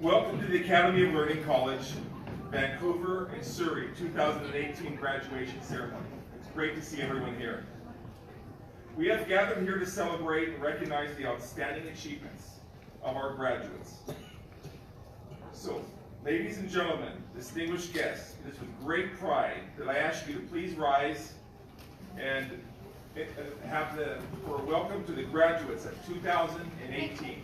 Welcome to the Academy of Learning College, Vancouver and Surrey 2018 graduation ceremony. It's great to see everyone here. We have gathered here to celebrate and recognize the outstanding achievements of our graduates. So, ladies and gentlemen, distinguished guests, it is with great pride that I ask you to please rise and have for a welcome to the graduates of 2018.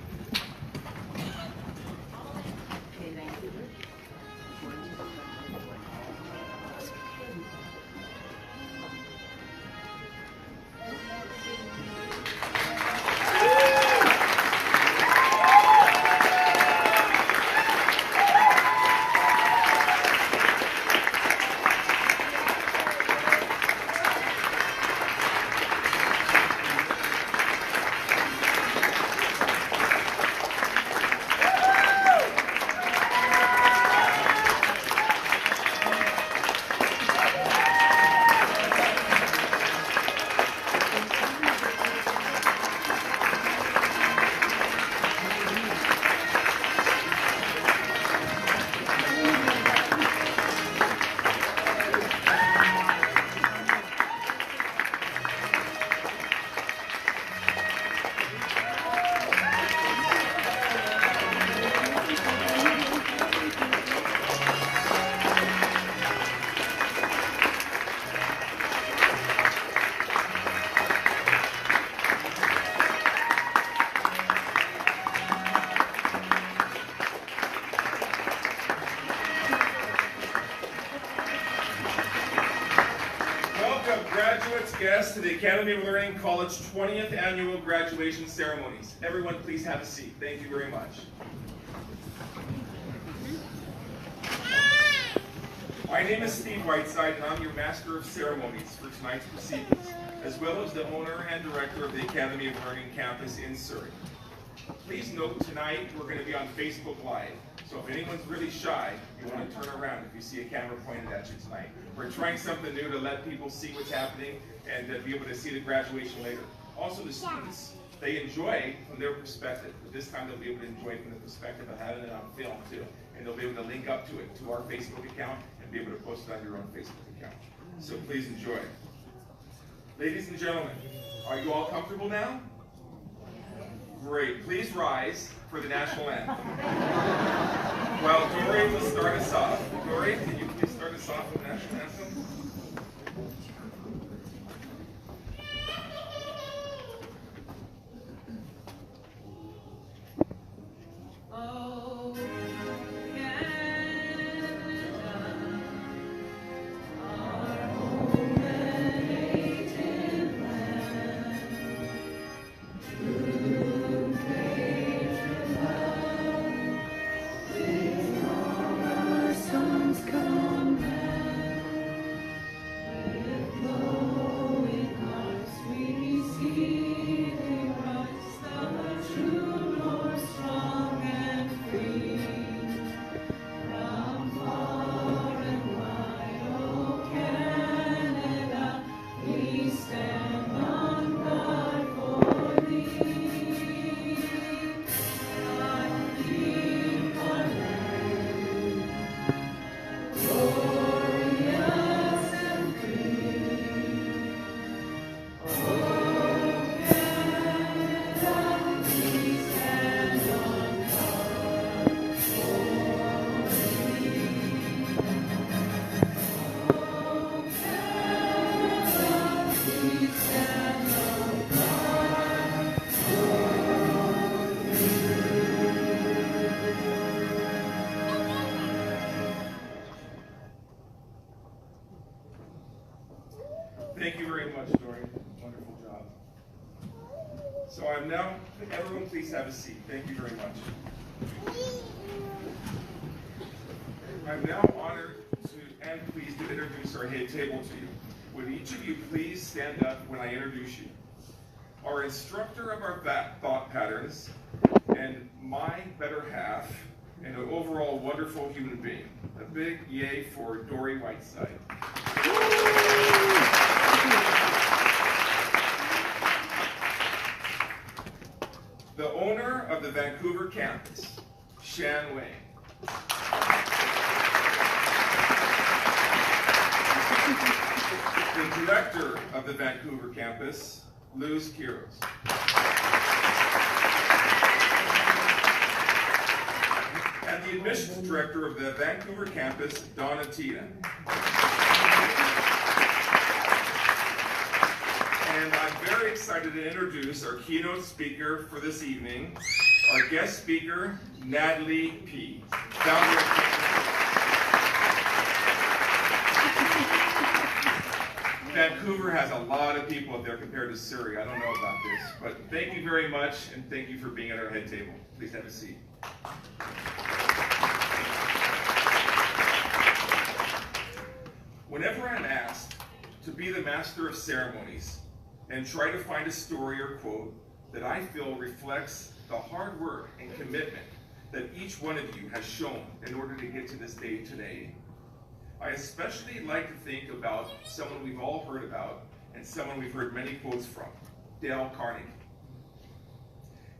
Guests to the Academy of Learning College 20th Annual Graduation Ceremonies. Everyone please have a seat. Thank you very much. My name is Steve Whiteside and I'm your Master of Ceremonies for tonight's proceedings, as well as the owner and director of the Academy of Learning campus in Surrey. Please note tonight we're going to be on Facebook Live. So if anyone's really shy, you want to turn around if you see a camera pointed at you tonight. We're trying something new to let people see what's happening and be able to see the graduation later. Also the students, they enjoy from their perspective, but this time they'll be able to enjoy from the perspective of having it on film too. And they'll be able to link up to it, to our Facebook account, and be able to post it on your own Facebook account. So please enjoy. Ladies and gentlemen, are you all comfortable now? Great. Please rise for the national anthem. Well, Dory will start us off. Dory, can you please start us off with the national anthem? So I'm now, everyone please have a seat. Thank you very much. I'm now honored and pleased to introduce our head table to you. Would each of you please stand up when I introduce you? Our instructor of our thought patterns, and my better half, and an overall wonderful human being. A big yay for Dory Whiteside. The owner of the Vancouver campus, Shan Wang. The director of the Vancouver campus, Luz Quiros. And the admissions director of the Vancouver campus, Donna Tita. And I'm very excited to introduce our keynote speaker for this evening, our guest speaker, Natalie P. Founder of Vancouver has a lot of people up there compared to Surrey. I don't know about this, but thank you very much, and thank you for being at our head table. Please have a seat. Whenever I'm asked to be the master of ceremonies and try to find a story or quote that I feel reflects the hard work and commitment that each one of you has shown in order to get to this day today, I especially like to think about someone we've all heard about and someone we've heard many quotes from, Dale Carnegie.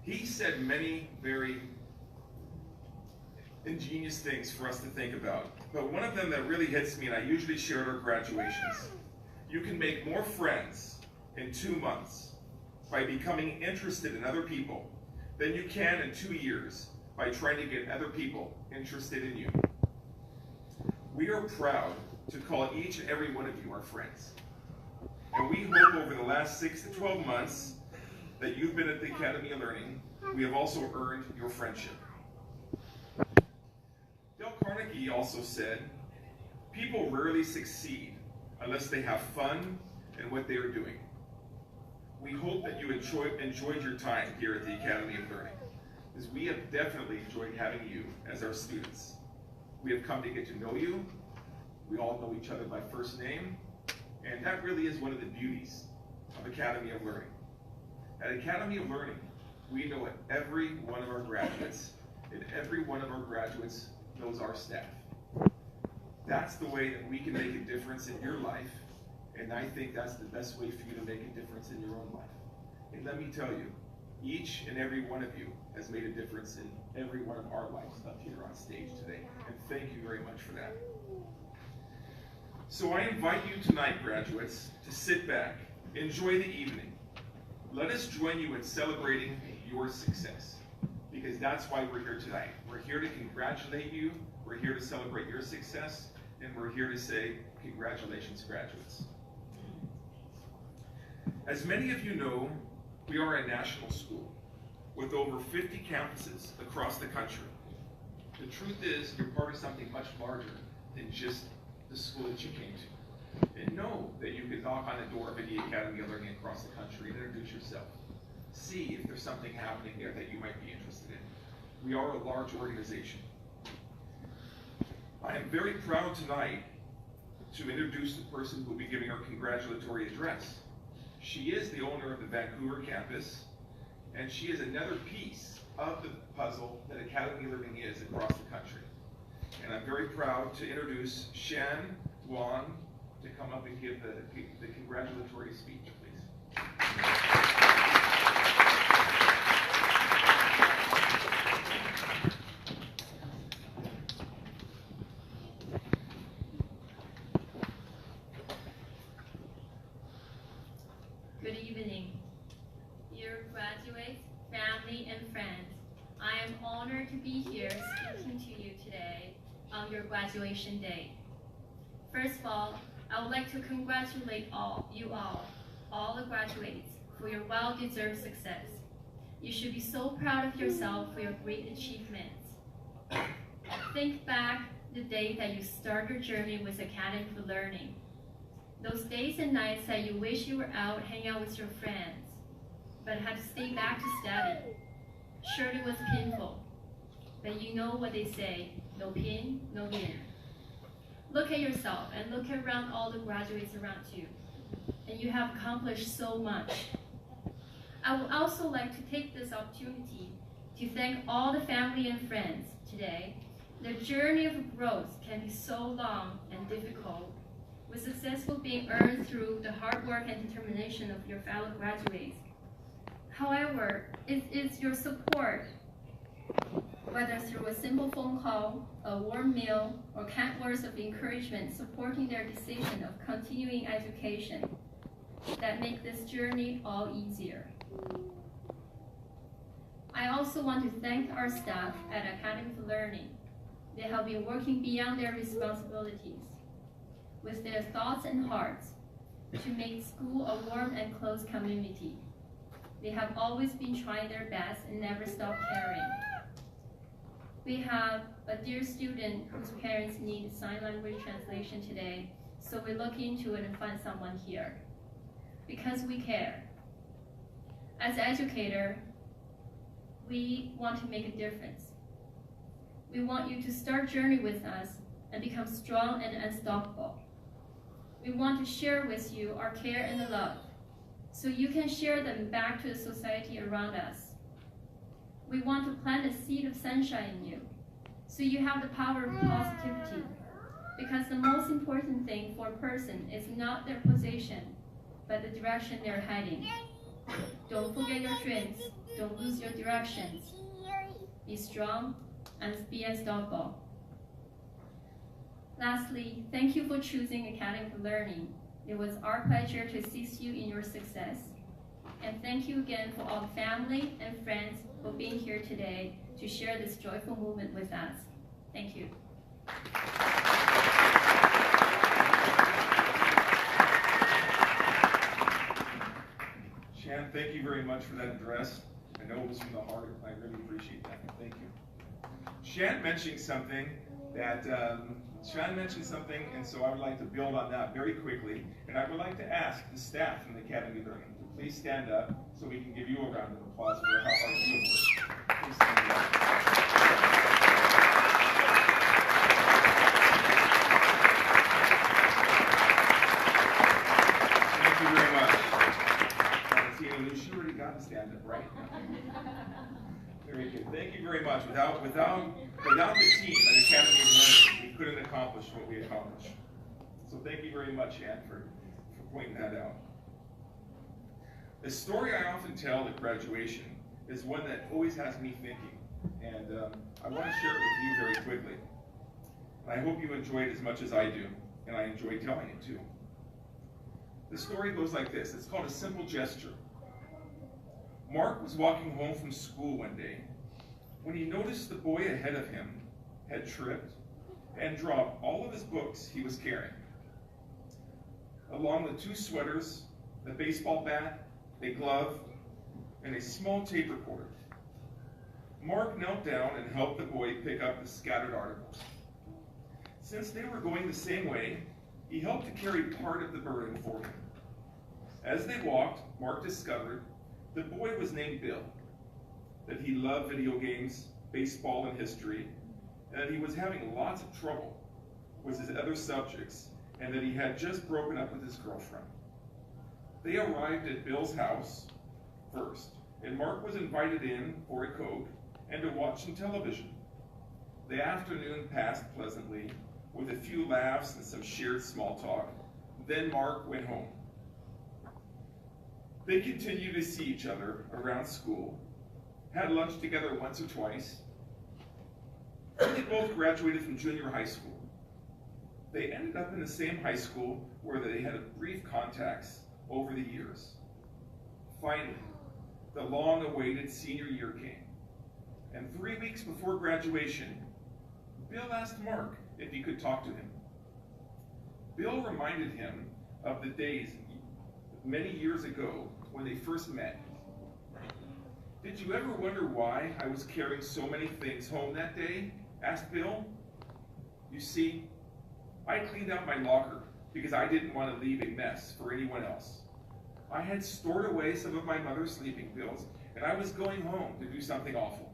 He said many very ingenious things for us to think about, but one of them that really hits me, and I usually share at our graduations: you can make more friends in 2 months by becoming interested in other people than you can in 2 years by trying to get other people interested in you. We are proud to call each and every one of you our friends. And we hope over the last 6 to 12 months that you've been at the Academy of Learning, we have also earned your friendship. Dale Carnegie also said, people rarely succeed unless they have fun in what they are doing. We hope that you enjoyed your time here at the Academy of Learning, because we have definitely enjoyed having you as our students. We have come to get to know you. We all know each other by first name, and that really is one of the beauties of Academy of Learning. At Academy of Learning, we know every one of our graduates, and every one of our graduates knows our staff. That's the way that we can make a difference in your life, and I think that's the best way for you to make a difference in your own life. And let me tell you, each and every one of you has made a difference in every one of our lives up here on stage today. And thank you very much for that. So I invite you tonight, graduates, to sit back, enjoy the evening. Let us join you in celebrating your success, because that's why we're here tonight. We're here to congratulate you, we're here to celebrate your success, and we're here to say, congratulations, graduates. As many of you know, we are a national school with over 50 campuses across the country. The truth is, you're part of something much larger than just the school that you came to. And know that you can knock on the door of any Academy of Learning across the country and introduce yourself. See if there's something happening there that you might be interested in. We are a large organization. I am very proud tonight to introduce the person who will be giving our congratulatory address. She is the owner of the Vancouver campus, and she is another piece of the puzzle that Academy Learning is across the country. And I'm very proud to introduce Shan Wang to come up and give the congratulatory speech, please. Good evening, dear graduates, family, and friends. I am honored to be here speaking to you today on your graduation day. First of all, I would like to congratulate all the graduates, for your well-deserved success. You should be so proud of yourself for your great achievements. Think back the day that you start your journey with Academy for Learning. Those days and nights that you wish you were out hanging out with your friends. but had to stay back to study. Sure, it was painful, but you know what they say, no pain, no gain. Look at yourself and look around all the graduates around you, and you have accomplished so much. I would also like to take this opportunity to thank all the family and friends today. The journey of growth can be so long and difficult, with successful being earned through the hard work and determination of your fellow graduates. However, it is your support, whether through a simple phone call, a warm meal, or kind words of encouragement supporting their decision of continuing education, that make this journey all easier. I also want to thank our staff at Academy of Learning. They have been working beyond their responsibilities, with their thoughts and hearts, to make school a warm and close community. They have always been trying their best and never stopped caring. We have a dear student whose parents need sign language translation today, so we look into it and find someone here, because we care. As educator, we want to make a difference. We want you to start journey with us and become strong and unstoppable. We want to share with you our care and love, so you can share them back to the society around us. We want to plant a seed of sunshine in you, so you have the power of positivity, because the most important thing for a person is not their position, but the direction they're heading. Don't forget your dreams, don't lose your directions. Be strong and be unstoppable. Lastly, thank you for choosing Academy of Learning. It was our pleasure to assist you in your success. And thank you again for all the family and friends for being here today to share this joyful moment with us. Thank you. Shan, thank you very much for that address. I know it was from the heart. I really appreciate that. Thank you. Shan mentioned something, and so I would like to build on that very quickly. And I would like to ask the staff from the Academy of Learning to please stand up so we can give you a round of applause for how hard you have worked. Please stand up. Thank you very much. She already got to stand up, right? Very good. Thank you very much. Without the team at Academy of Learning, we couldn't accomplish what we accomplished. So thank you very much, Anne, for pointing that out. The story I often tell at graduation is one that always has me thinking, and I want to share it with you very quickly. And I hope you enjoy it as much as I do, and I enjoy telling it too. The story goes like this. It's called A Simple Gesture. Mark was walking home from school one day when he noticed the boy ahead of him had tripped and dropped all of his books he was carrying, along with 2 sweaters, a baseball bat, a glove, and a small tape recorder. Mark knelt down and helped the boy pick up the scattered articles. Since they were going the same way, he helped to carry part of the burden for him. As they walked, Mark discovered the boy was named Bill, that he loved video games, baseball, and history, and that he was having lots of trouble with his other subjects, and that he had just broken up with his girlfriend. They arrived at Bill's house first, and Mark was invited in for a Coke and to watch some television. The afternoon passed pleasantly, with a few laughs and some shared small talk. Then Mark went home. They continued to see each other around school, had lunch together once or twice. They both graduated from junior high school. They ended up in the same high school where they had brief contacts over the years. Finally, the long-awaited senior year came, and 3 weeks before graduation, Bill asked Mark if he could talk to him. Bill reminded him of the days many years ago when they first met. "Did you ever wonder why I was carrying so many things home that day?" asked Bill. "You see, I cleaned out my locker because I didn't want to leave a mess for anyone else. I had stored away some of my mother's sleeping pills, and I was going home to do something awful.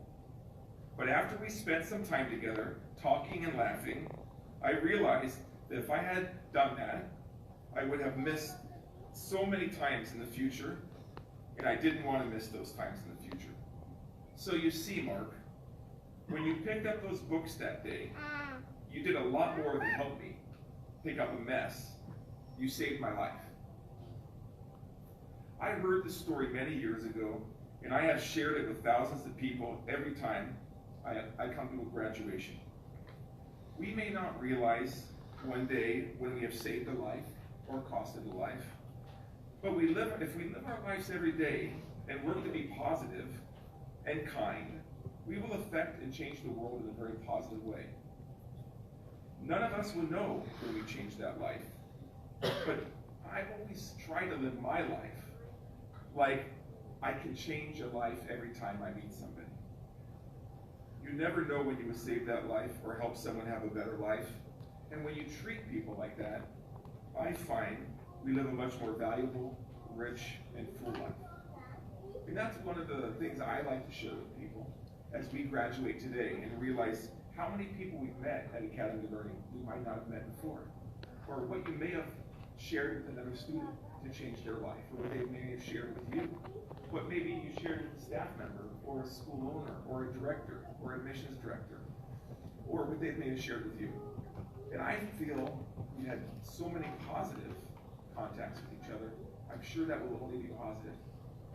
But after we spent some time together, talking and laughing, I realized that if I had done that, I would have missed so many times in the future, and I didn't want to miss those times in the future. So you see, Mark, when you picked up those books that day, you did a lot more than help me pick up a mess. You saved my life. I heard this story many years ago, and I have shared it with thousands of people every time I come to a graduation. We may not realize one day when we have saved a life or costed a life, but if we live our lives every day and work to be positive and kind, we will affect and change the world in a very positive way. None of us will know when we change that life, but I always try to live my life like I can change a life every time I meet somebody. You never know when you will save that life or help someone have a better life. And when you treat people like that, I find we live a much more valuable, rich, and full life. And that's one of the things I like to share with people as we graduate today and realize how many people we've met at Academy of Learning we might not have met before. Or what you may have shared with another student to change their life, or what they may have shared with you. What maybe you shared with a staff member, or a school owner, or a director, or admissions director, or what they may have shared with you. And I feel we had so many positive contacts with each other. I'm sure that will only be positive.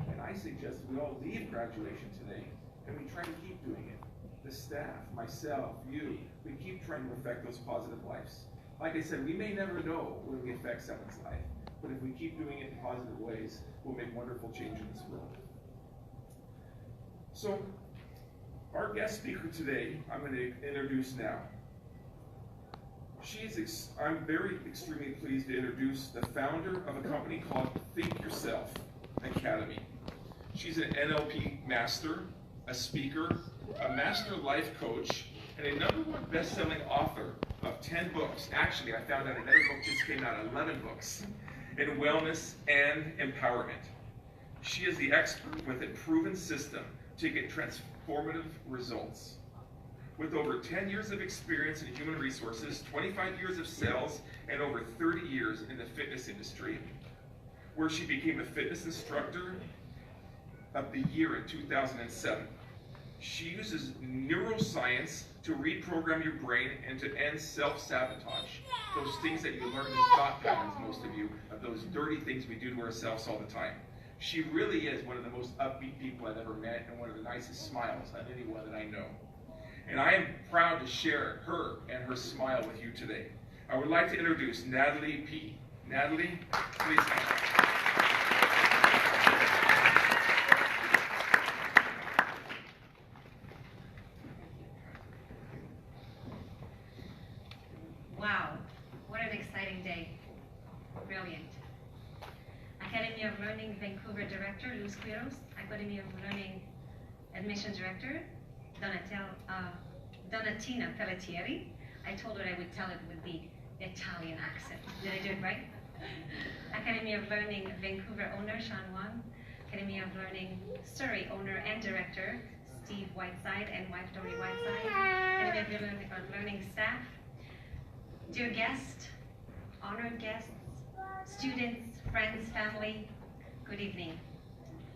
And I suggest we all leave graduation today, and we try to keep doing it. The staff, myself, you, we keep trying to affect those positive lives. Like I said, we may never know when we affect someone's life, but if we keep doing it in positive ways, we'll make wonderful change in this world. So, our guest speaker today, I'm going to introduce now. I'm very extremely pleased to introduce the founder of a company called Think Yourself Academy. She's an NLP master, a speaker, a master life coach, and a #1 best-selling author of 10 books. Actually, I found out another book just came out, 11 books, in wellness and empowerment. She is the expert with a proven system to get transformative results. With over 10 years of experience in human resources, 25 years of sales, and over 30 years in the fitness industry, where she became a fitness instructor of the year in 2007. She uses neuroscience to reprogram your brain and to end self-sabotage. Those things that you learn in thought patterns, most of you, of those dirty things we do to ourselves all the time. She really is one of the most upbeat people I've ever met and one of the nicest smiles of anyone that I know. And I am proud to share her and her smile with you today. I would like to introduce Natalie P. Natalie, please come. Wow, what an exciting day. Brilliant. Academy of Learning Vancouver Director, Luz Quiros. Academy of Learning Admission Director, Donatina Pelletieri. I told her I would tell it with the Italian accent. Did I do it right? Academy of Learning Vancouver owner, Sean Wang. Academy of Learning Surrey owner and director, Steve Whiteside and wife Dory Whiteside. Academy of Learning staff. Dear guest, honored guests, students, friends, family, good evening.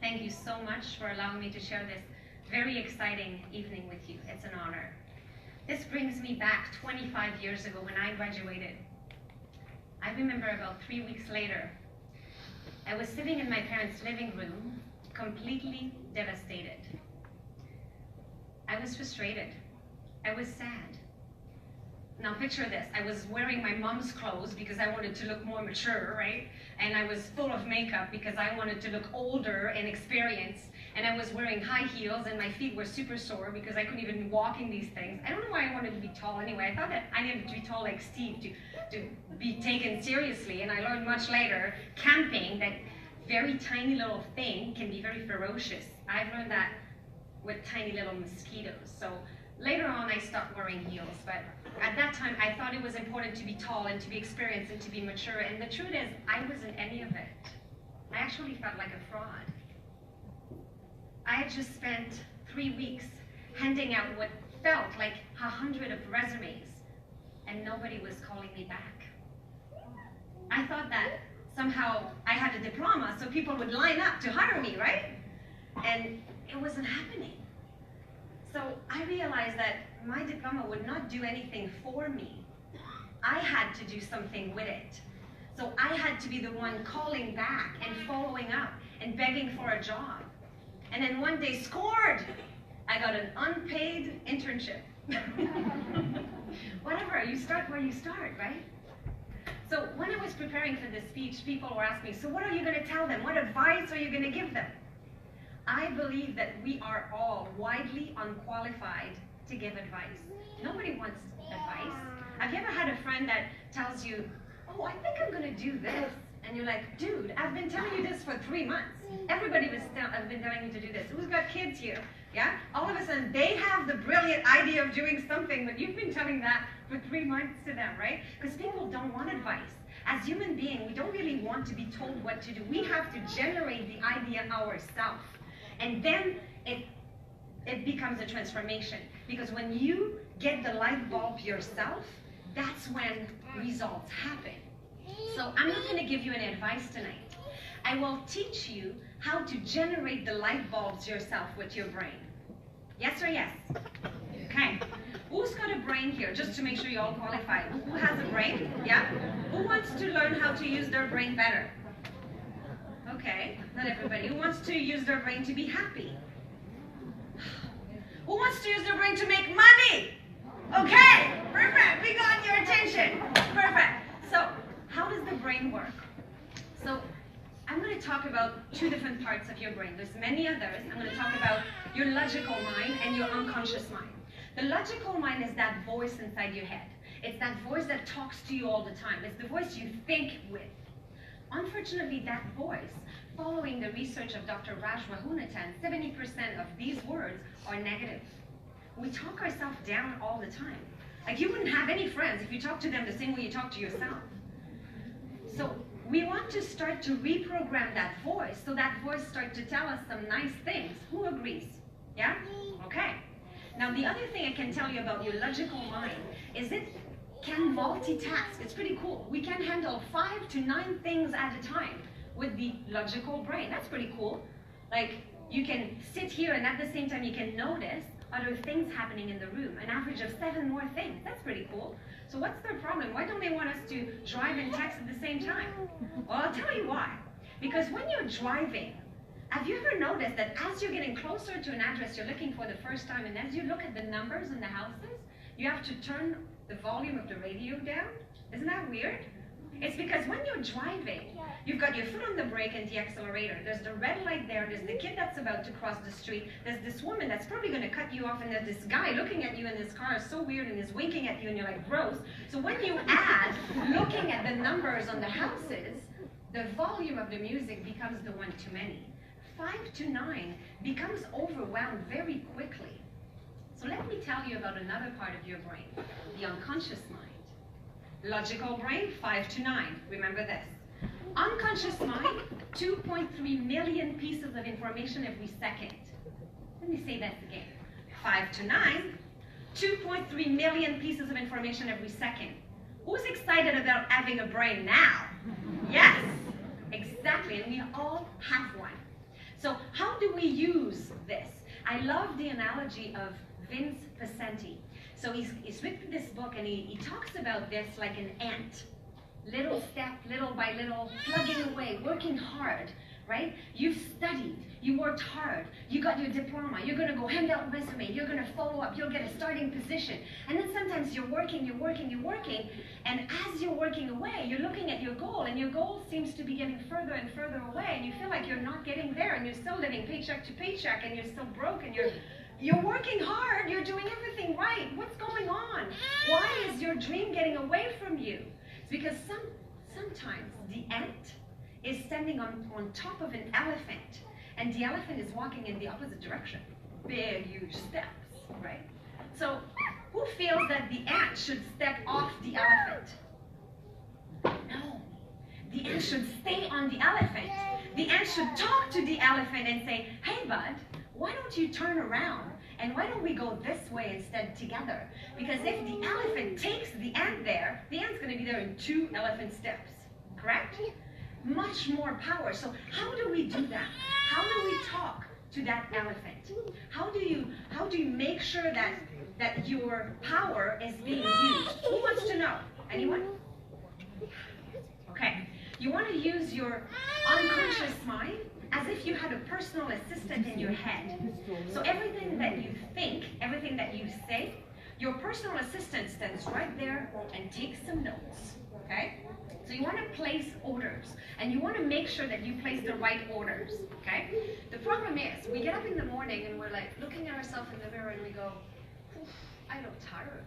Thank you so much for allowing me to share this very exciting evening with you. It's an honor. This brings me back 25 years ago when I graduated. I remember about 3 weeks later, I was sitting in my parents' living room, completely devastated. I was frustrated. I was sad. Now picture this, I was wearing my mom's clothes because I wanted to look more mature, right? And I was full of makeup because I wanted to look older and experienced. And I was wearing high heels and my feet were super sore because I couldn't even walk in these things. I don't know why I wanted to be tall anyway. I thought that I needed to be tall like Steve to be taken seriously. And I learned much later, camping, that very tiny little thing can be very ferocious. I've learned that with tiny little mosquitoes. So later on I stopped wearing heels, but at that time I thought it was important to be tall and to be experienced and to be mature. And the truth is, I wasn't any of it. I actually felt like a fraud. I had just spent 3 weeks handing out what felt like 100 of resumes, and nobody was calling me back. I thought that somehow I had a diploma, so people would line up to hire me, right? And it wasn't happening. So I realized that my diploma would not do anything for me. I had to do something with it. So I had to be the one calling back and following up and begging for a job. And then one day, scored! I got an unpaid internship. Whatever, you start where you start, right? So when I was preparing for this speech, people were asking me, so what are you going to tell them? What advice are you going to give them? I believe that we are all widely unqualified to give advice. Nobody wants advice. Have you ever had a friend that tells you, oh, I think I'm going to do this? And you're like, dude, I've been telling you this for 3 months. Everybody has been telling you to do this. Who's got kids here? Yeah? All of a sudden, they have the brilliant idea of doing something, but you've been telling that for 3 months to them, right? Because people don't want advice. As human beings, we don't really want to be told what to do. We have to generate the idea ourselves. And then it becomes a transformation. Because when you get the light bulb yourself, that's when results happen. So I'm not going to give you any advice tonight. I will teach you how to generate the light bulbs yourself with your brain. Yes or yes? Okay. Who's got a brain here, just to make sure you all qualify? Who has a brain? Yeah? Who wants to learn how to use their brain better? Okay, not everybody. Who wants to use their brain to be happy? Who wants to use their brain to make money? Okay, perfect. We got your attention. Perfect. So, how does the brain work? So, I'm going to talk about 2 different parts of your brain. There's many others. I'm going to talk about your logical mind and your unconscious mind. The logical mind is that voice inside your head. It's that voice that talks to you all the time. It's the voice you think with. Unfortunately, that voice, following the research of Dr. Raj Rahunathan, 70% of these words are negative. We talk ourselves down all the time. Like, you wouldn't have any friends if you talk to them the same way you talk to yourself. So we want to start to reprogram that voice, so that voice starts to tell us some nice things. Who agrees? Yeah? Okay. Now, the other thing I can tell you about your logical mind is it can multitask. It's pretty cool. We can handle 5 to 9 things at a time with the logical brain. That's pretty cool. Like, you can sit here and at the same time you can notice other things happening in the room. An average of 7 more things. That's pretty cool. So what's their problem? Why don't they want us to drive and text at the same time? Well, I'll tell you why. Because when you're driving, have you ever noticed that as you're getting closer to an address you're looking for the first time, and as you look at the numbers in the houses, you have to turn the volume of the radio down? Isn't that weird? It's because when you're driving, you've got your foot on the brake and the accelerator. There's the red light there. There's the kid that's about to cross the street. There's this woman that's probably going to cut you off, and there's this guy looking at you in this car is so weird and is winking at you, and you're like, gross. So when you add looking at the numbers on the houses, the volume of the music becomes the one too many. 5 to 9 becomes overwhelmed very quickly. So let me tell you about another part of your brain, the unconscious mind. Logical brain, 5 to 9. Remember this. Unconscious mind, 2.3 million pieces of information every second. Let me say that again. 5 to 9, 2.3 million pieces of information every second. Who's excited about having a brain now? Yes, exactly, and we all have one. So how do we use this? I love the analogy of Vince Pacenti. So he's written this book, and he talks about this like an ant. Little step, little by little, plugging away, working hard, right? You've studied, you worked hard, you got your diploma, you're going to go hand out resume, you're going to follow up, you'll get a starting position. And then sometimes you're working, and as you're working away, you're looking at your goal, and your goal seems to be getting further and further away, and you feel like you're not getting there, and you're still living paycheck to paycheck, and you're still broke, and you're working hard, you're doing everything right. What's going on? Why is your dream getting away from you? It's because sometimes the ant is standing on top of an elephant, and the elephant is walking in the opposite direction. Big, huge steps, right? So who feels that the ant should step off the elephant? No. The ant should stay on the elephant. The ant should talk to the elephant and say, hey bud, why don't you turn around? And why don't we go this way instead together? Because if the elephant takes the ant there, the ant's going to be there in 2 elephant steps, correct? Much more power. So how do we do that? How do we talk to that elephant? How do you make sure that your power is being used? Who wants to know? Anyone? Okay. You want to use your unconscious mind as if you had a personal assistant in your head. So everything that you think, everything that you say, your personal assistant stands right there and takes some notes, okay? So you want to place orders, and you want to make sure that you place the right orders, okay? The problem is, we get up in the morning and we're like looking at ourselves in the mirror and we go, I look tired.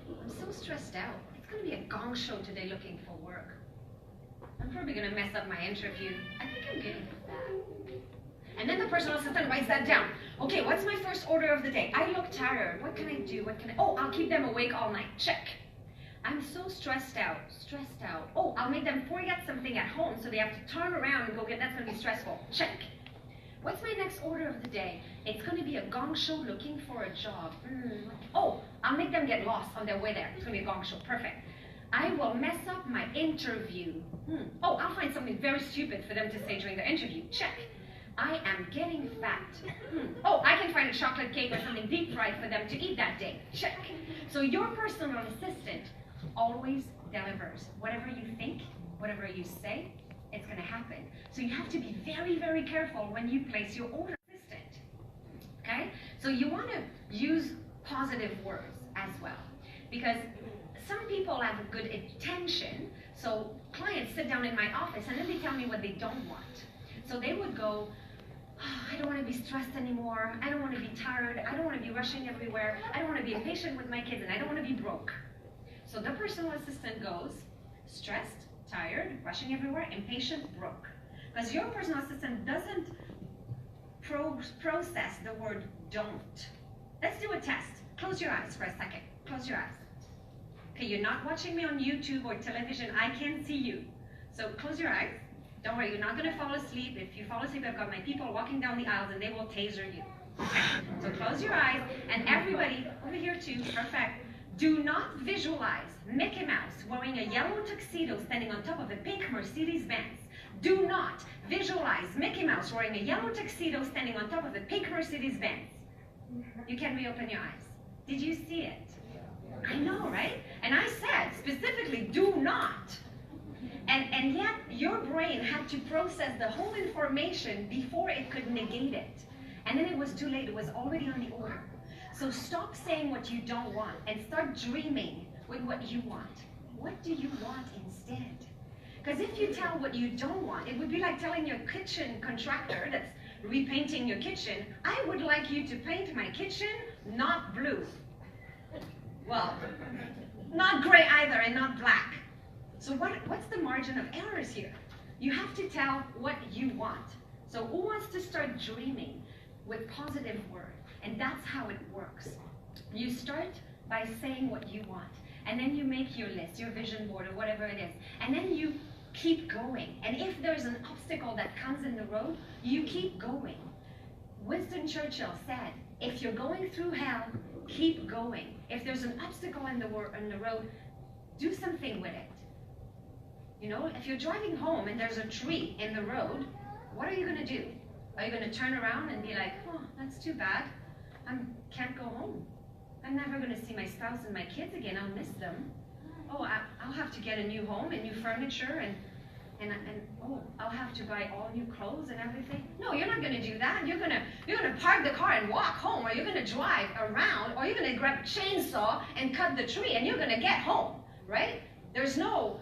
I'm so stressed out. It's going to be a gong show today looking for work. I'm probably going to mess up my interview. I think I'm good with that. And then the personal assistant writes that down. Okay, what's my first order of the day? I look tired. What can I do? Oh, I'll keep them awake all night. Check. I'm so stressed out. Oh, I'll make them forget something at home so they have to turn around and go get, that's going to be stressful. Check. What's my next order of the day? It's going to be a gong show looking for a job. Oh, I'll make them get lost on their way there. It's going to be a gong show. Perfect. I will mess up my interview. Oh, I'll find something very stupid for them to say during their interview. Check. I am getting fat. Oh, I can find a chocolate cake or something deep fried for them to eat that day. Check. So your personal assistant always delivers. Whatever you think, whatever you say, it's going to happen. So you have to be very, very careful when you place your order assistant. Okay? So you want to use positive words as well. Because some people have a good intention. So clients sit down in my office and then they tell me what they don't want. So they would go, oh, I don't want to be stressed anymore. I don't want to be tired. I don't want to be rushing everywhere. I don't want to be impatient with my kids, and I don't want to be broke. So the personal assistant goes, stressed, tired, rushing everywhere, impatient, broke. Because your personal assistant doesn't process the word don't. Let's do a test. Close your eyes for a second. Close your eyes. Okay, you're not watching me on YouTube or television. I can see you. So close your eyes. Don't worry, you're not going to fall asleep. If you fall asleep, I've got my people walking down the aisles and they will taser you. Okay, so close your eyes, and everybody, over here too, perfect. Do not visualize Mickey Mouse wearing a yellow tuxedo standing on top of a pink Mercedes-Benz. Do not visualize Mickey Mouse wearing a yellow tuxedo standing on top of a pink Mercedes-Benz. You can reopen your eyes. Did you see it? I know, right? And I said specifically, do not. And yet your brain had to process the whole information before it could negate it. And then it was too late. It was already on the order. So stop saying what you don't want and start dreaming with what you want. What do you want instead? Because if you tell what you don't want, it would be like telling your kitchen contractor that's repainting your kitchen, I would like you to paint my kitchen not blue. Well, not gray either and not black. So what's the margin of errors here? You have to tell what you want. So who wants to start dreaming with positive words? And that's how it works. You start by saying what you want. And then you make your list, your vision board, or whatever it is. And then you keep going. And if there's an obstacle that comes in the road, you keep going. Winston Churchill said, if you're going through hell, keep going. If there's an obstacle in the road, do something with it. You know, if you're driving home and there's a tree in the road, what are you going to do? Are you going to turn around and be like, oh, that's too bad. I can't go home. I'm never going to see my spouse and my kids again. I'll miss them. Oh, I'll have to get a new home and new furniture and oh, I'll have to buy all new clothes and everything. No, you're not going to do that. You're going to park the car and walk home, or you're going to drive around, or you're going to grab a chainsaw and cut the tree, and you're going to get home, right? There's no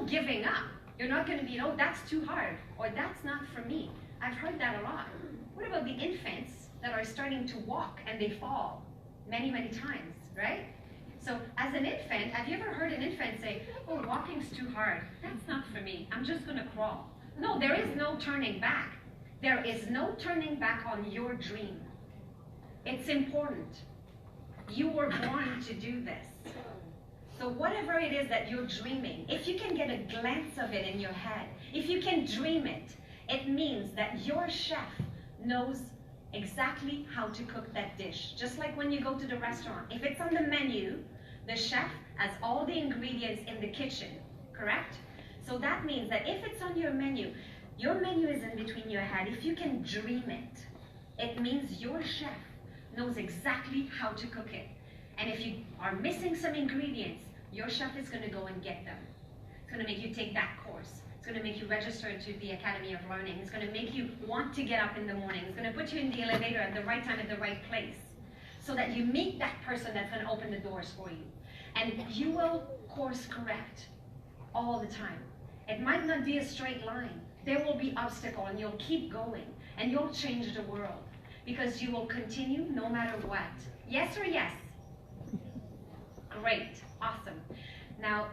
giving up. You're not going to be, oh, that's too hard, or that's not for me. I've heard that a lot. What about the infants that are starting to walk and they fall many, many times, right? So as an infant, have you ever heard an infant say, oh, walking's too hard. That's not for me. I'm just going to crawl. No, there is no turning back. There is no turning back on your dream. It's important. You were born to do this. So whatever it is that you're dreaming, if you can get a glance of it in your head, if you can dream it, It means that your chef knows exactly how to cook that dish. Just like when you go to the restaurant. If it's on the menu, the chef has all the ingredients in the kitchen, correct? So that means that if it's on your menu is in between your head. If you can dream it, it means your chef knows exactly how to cook it. And if you are missing some ingredients, your chef is going to go and get them. It's going to make you take that course. It's going to make you register to the Academy of Learning. It's going to make you want to get up in the morning. It's going to put you in the elevator at the right time at the right place so that you meet that person that's going to open the doors for you. And you will course correct all the time. It might not be a straight line. There will be obstacles and you'll keep going and you'll change the world because you will continue no matter what. Yes or yes? Great, awesome. Now,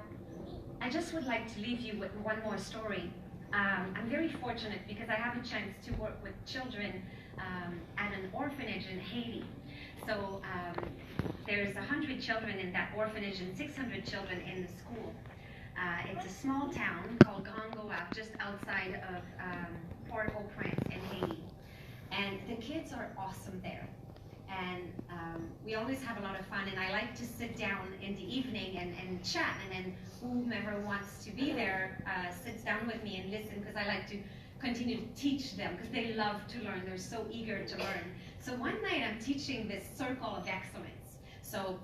I just would like to leave you with one more story. I'm very fortunate because I have a chance to work with children at an orphanage in Haiti. So there's 100 children in that orphanage and 600 children in the school. It's a small town called Grand-Goâve, just outside of Port-au-Prince in Haiti. And the kids are awesome there. And we always have a lot of fun, and I like to sit down in the evening and chat, and then whomever wants to be there sits down with me and listen, because I like to continue to teach them, because they love to learn. They're so eager to learn. So one night I'm teaching this circle of excellence. So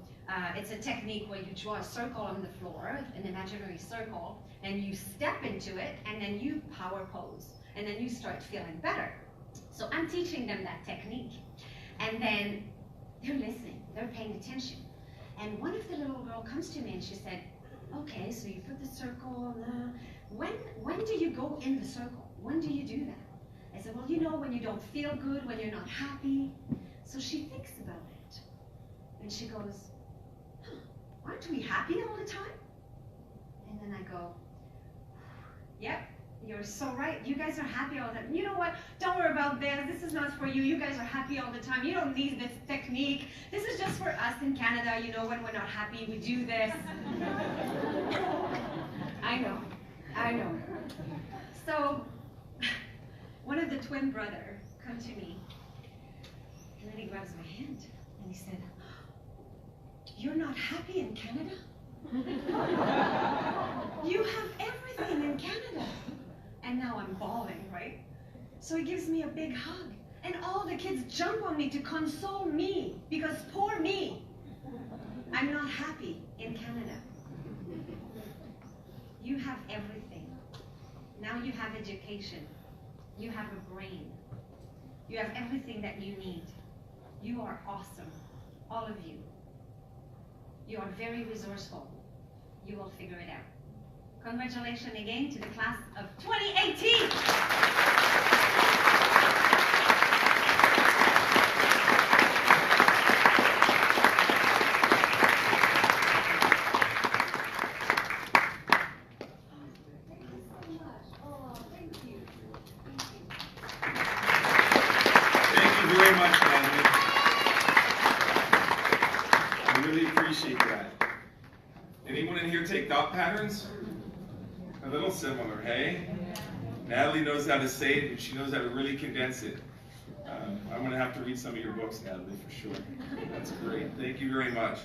it's a technique where you draw a circle on the floor, an imaginary circle, and you step into it, and then you power pose, and then you start feeling better. So I'm teaching them that technique. And then they're listening, they're paying attention. And one of the little girl comes to me and she said, okay, so you put the circle, when do you go in the circle? When do you do that? I said, well, you know, when you don't feel good, when you're not happy. So she thinks about it. And she goes, huh, aren't we happy all the time? And then I go, yep. You're so right. You guys are happy all the time. You know what? Don't worry about this. This is not for you. You guys are happy all the time. You don't need this technique. This is just for us in Canada. You know, when we're not happy, we do this. I know. I know. So, one of the twin brothers come to me, and then he grabs my hand, and he said, you're not happy in Canada? You have everything in Canada. And now I'm bawling, right? So he gives me a big hug. And all the kids jump on me to console me, because poor me, I'm not happy in Canada. You have everything. Now you have education. You have a brain. You have everything that you need. You are awesome, all of you. You are very resourceful. You will figure it out. Congratulations again to the class of 2018. Thank you very much, Natalie. I really appreciate that. Anyone in here take dot patterns? A little similar, hey? Natalie knows how to say it, and she knows how to really condense it. I'm going to have to read some of your books, Natalie, for sure. That's great. Thank you very much.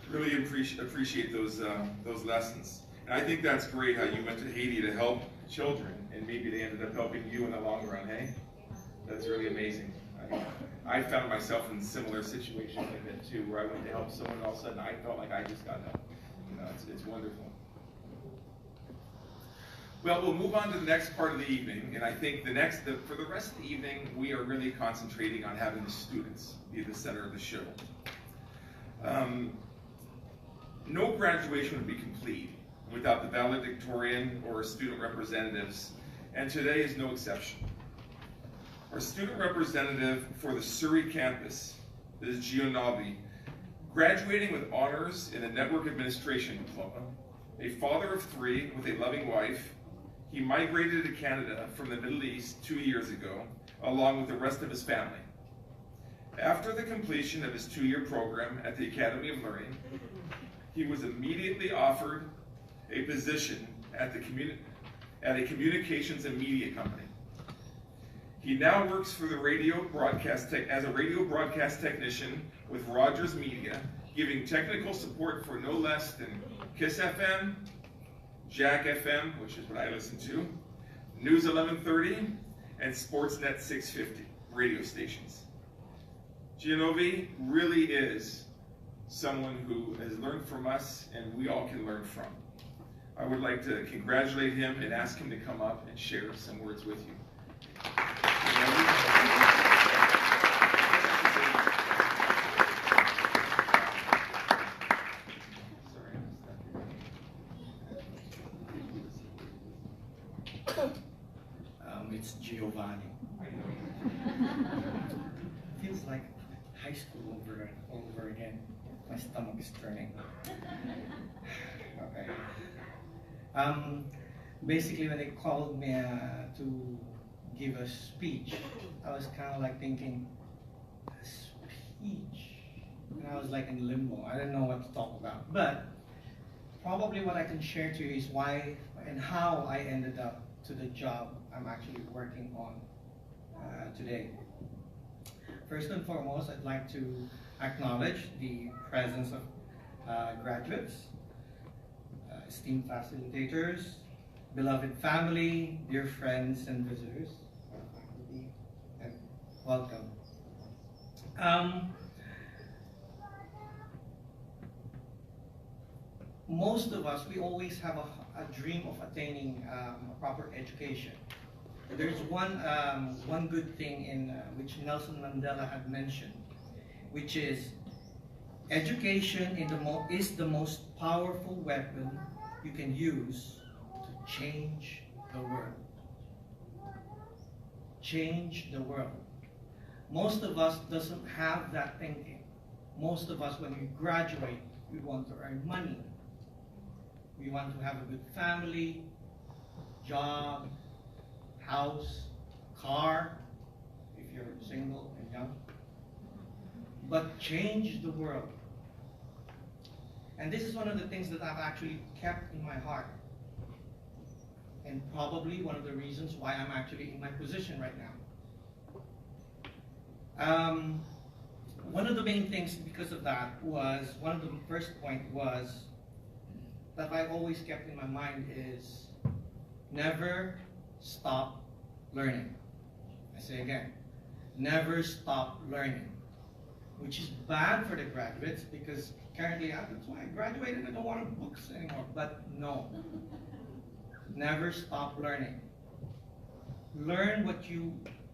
Really appreciate those lessons. And I think that's great how you went to Haiti to help children, and maybe they ended up helping you in the long run, hey? That's really amazing. I found myself in similar situations like that too, where I went to help someone, and all of a sudden I felt like I just got help. It's wonderful. Well, we'll move on to the next part of the evening, and I think for the rest of the evening, we are really concentrating on having the students be the center of the show. No graduation would be complete without the valedictorian or student representatives, and today is no exception. Our student representative for the Surrey campus is Gionavi, graduating with honors in a network administration diploma, a father of 3 with a loving wife. He migrated to Canada from the Middle East 2 years ago, along with the rest of his family. After the completion of his 2-year program at the Academy of Learning, he was immediately offered a position at the at a communications and media company. He now works for the as a radio broadcast technician with Rogers Media, giving technical support for no less than KISS FM, Jack FM, which is what I listen to, News 1130, and Sportsnet 650 radio stations. Gianovi really is someone who has learned from us and we all can learn from. I would like to congratulate him and ask him to come up and share some words with you. It's Giovanni. Feels like high school over again. My stomach is turning. Okay. Basically, when they called me to give a speech, I was kind of like thinking, a speech? And I was like in limbo. I didn't know what to talk about. But probably what I can share to you is why and how I ended up to the job I'm actually working on today. First and foremost, I'd like to acknowledge the presence of graduates, esteemed facilitators, beloved family, dear friends and visitors, and welcome. Most of us, we always have a dream of attaining a proper education. There's one good thing in which Nelson Mandela had mentioned, which is education is the most powerful weapon you can use to change the world. Change the world. Most of us doesn't have that thinking. Most of us, when we graduate, we want to earn money. We want to have a good family, job, house, car, if you're single and young. But change the world. And this is one of the things that I've actually kept in my heart. And probably one of the reasons why I'm actually in my position right now. One of the main things because of that was, one of the first point was, that I always kept in my mind is, never stop learning. I say again, never stop learning. Which is bad for the graduates because currently, that's why I graduated, I don't want books anymore. But no, never stop learning. Learn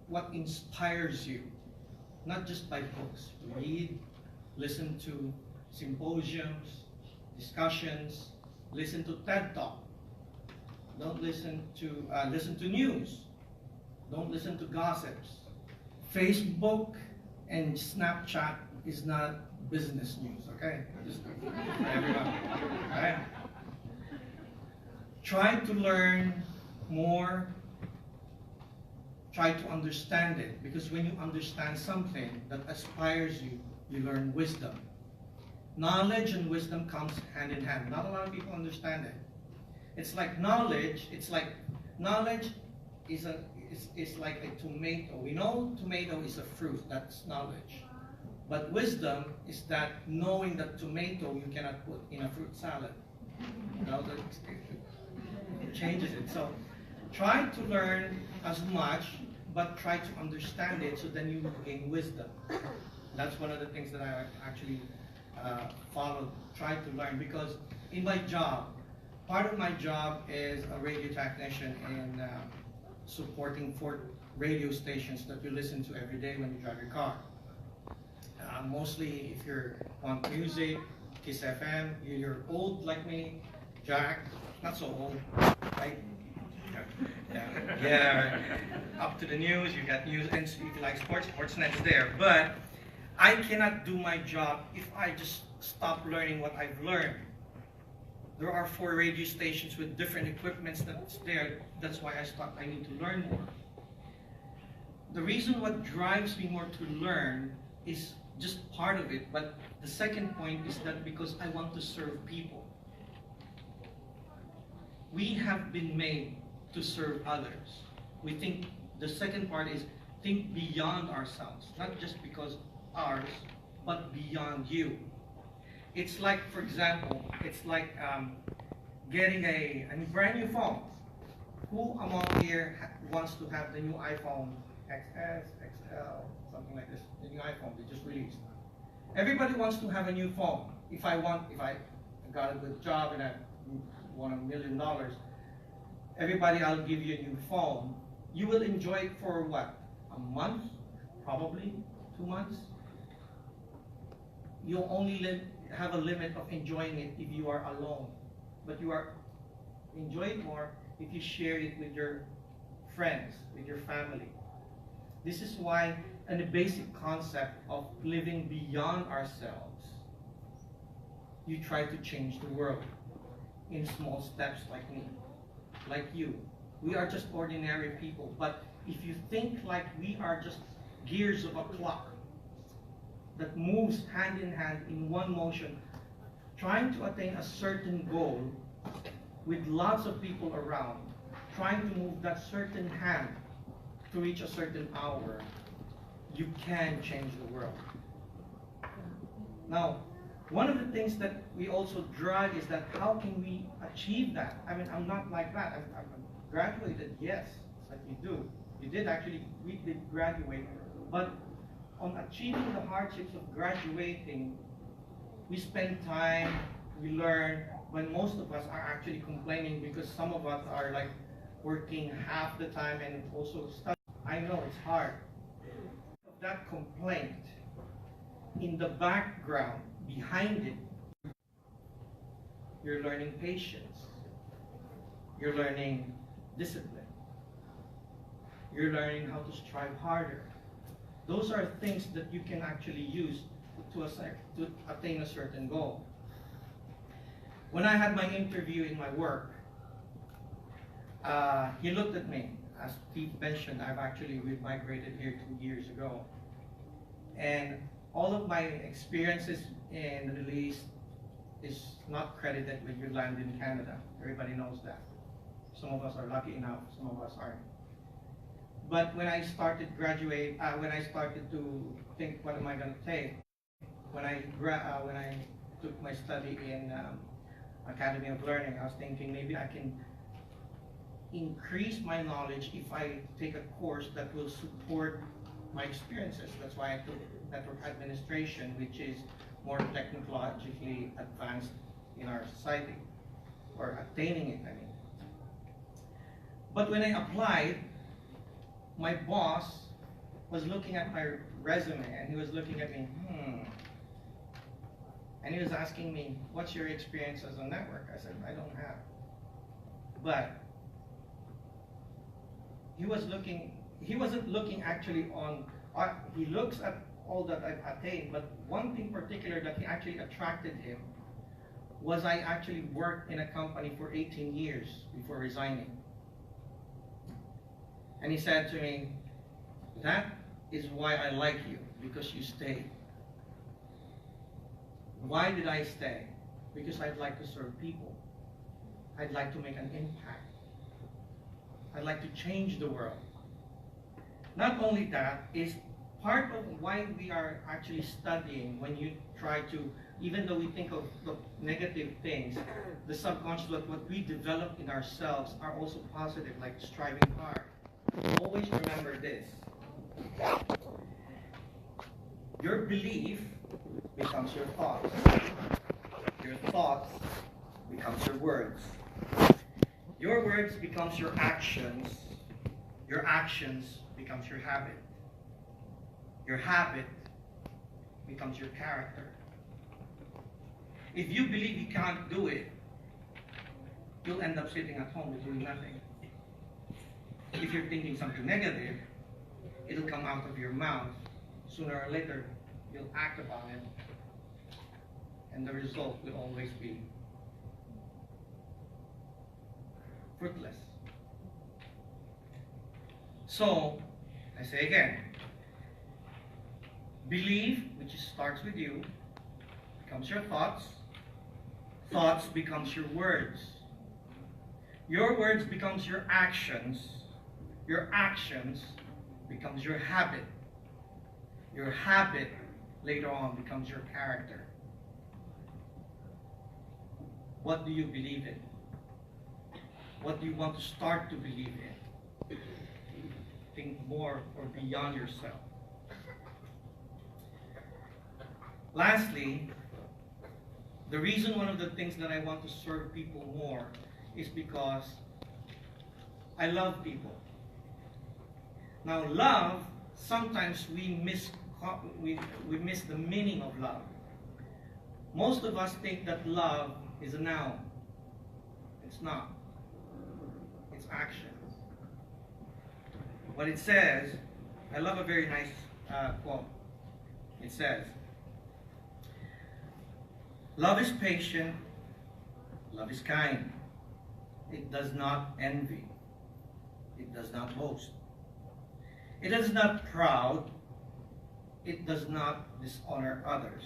what inspires you, not just by books. Read, listen to symposiums, discussions, listen to TED Talk. Don't listen to news. Don't listen to gossips. Facebook and Snapchat is not business news, okay? Just for everyone, right? Try to learn more. Try to understand it, because when you understand something that aspires you, you learn wisdom. Knowledge and wisdom comes hand in hand. Not a lot of people understand it. It's like knowledge. It's like knowledge is like a tomato. We know tomato is a fruit. That's knowledge. But wisdom is that knowing that tomato you cannot put in a fruit salad. It changes it. So try to learn as much, but try to understand it so then you gain wisdom. That's one of the things that I actually try to learn, because in my job, part of my job is a radio technician in supporting 4 radio stations that you listen to every day when you drive your car. Mostly if you want music, KISS FM, you're old like me, Jack, not so old, right? Yeah. Up to the news, you got news, and if you like sports, Sportsnet is there. But I cannot do my job if I just stop learning what I've learned. There are 4 radio stations with different equipments that's there. That's why I need to learn more. The reason what drives me more to learn is just part of it, but the second point is that because I want to serve people. We have been made to serve others. We think, the second part is think beyond ourselves, not just because ours, but beyond you. It's like, for example, it's like getting a brand new phone. Who among here wants to have the new iPhone XS, XL, something like this, the new iPhone they just released? Everybody wants to have a new phone. If I got a good job and I won $1 million, everybody, I'll give you a new phone. You will enjoy it for what? A month? Probably 2 months? You'll only have a limit of enjoying it if you are alone. But you are enjoy it more if you share it with your friends, with your family. This is why, and the basic concept of living beyond ourselves, you try to change the world in small steps like me, like you. We are just ordinary people, but if you think like we are just gears of a clock that moves hand in hand in one motion, trying to attain a certain goal with lots of people around, trying to move that certain hand to reach a certain hour, you can change the world. Now, one of the things that we also drive is that how can we achieve that? I mean, I'm not like that. I'm graduated, yes, like you do. You did actually, we did graduate, but on achieving the hardships of graduating, we spend time, we learn, when most of us are actually complaining because some of us are like working half the time and also studying. I know it's hard. That complaint, in the background, behind it, you're learning patience. You're learning discipline. You're learning how to strive harder. Those are things that you can actually use to attain a certain goal. When I had my interview in my work, he looked at me. As Steve mentioned, we migrated here 2 years ago. And all of my experiences in the Middle East is not credited when you land in Canada. Everybody knows that. Some of us are lucky enough, some of us aren't. But when I started when I started to think, what am I going to take? When I took my study in Academy of Learning, I was thinking maybe I can increase my knowledge if I take a course that will support my experiences. That's why I took network administration, which is more technologically advanced in our society, or attaining it, I mean. But when I applied, my boss was looking at my resume and he was looking at me, and he was asking me, what's your experience as a network? I said, I don't have. But he wasn't looking actually on, he looks at all that I've attained, but one thing particular that he actually attracted him was I actually worked in a company for 18 years before resigning. And he said to me, that is why I like you, because you stayed. Why did I stay? Because I'd like to serve people. I'd like to make an impact. I'd like to change the world. Not only that, is part of why we are actually studying. When you try to, even though we think of the negative things, the subconscious, what we develop in ourselves are also positive, like striving hard. Always remember this. Your belief becomes your thoughts. Your thoughts becomes your words. Your words becomes your actions. Your actions becomes your habit. Your habit becomes your character. If you believe you can't do it, you'll end up sitting at home and doing nothing. If you're thinking something negative, it'll come out of your mouth. Sooner or later, you'll act upon it, and the result will always be fruitless. So, I say again, belief, which starts with you, becomes your thoughts. Thoughts becomes your words. Your words becomes your actions becomes your habit later on becomes your character. What do you believe in? What do you want to start to believe in? Think more or beyond yourself. Lastly, the reason, one of the things that I want to serve people more is because I love people. Now, love, sometimes we miss the meaning of love. Most of us think that love is a noun. It's not. It's action. What it says, I love a very nice quote. It says, love is patient, love is kind. It does not envy. It does not boast. It is not proud. It does not dishonor others.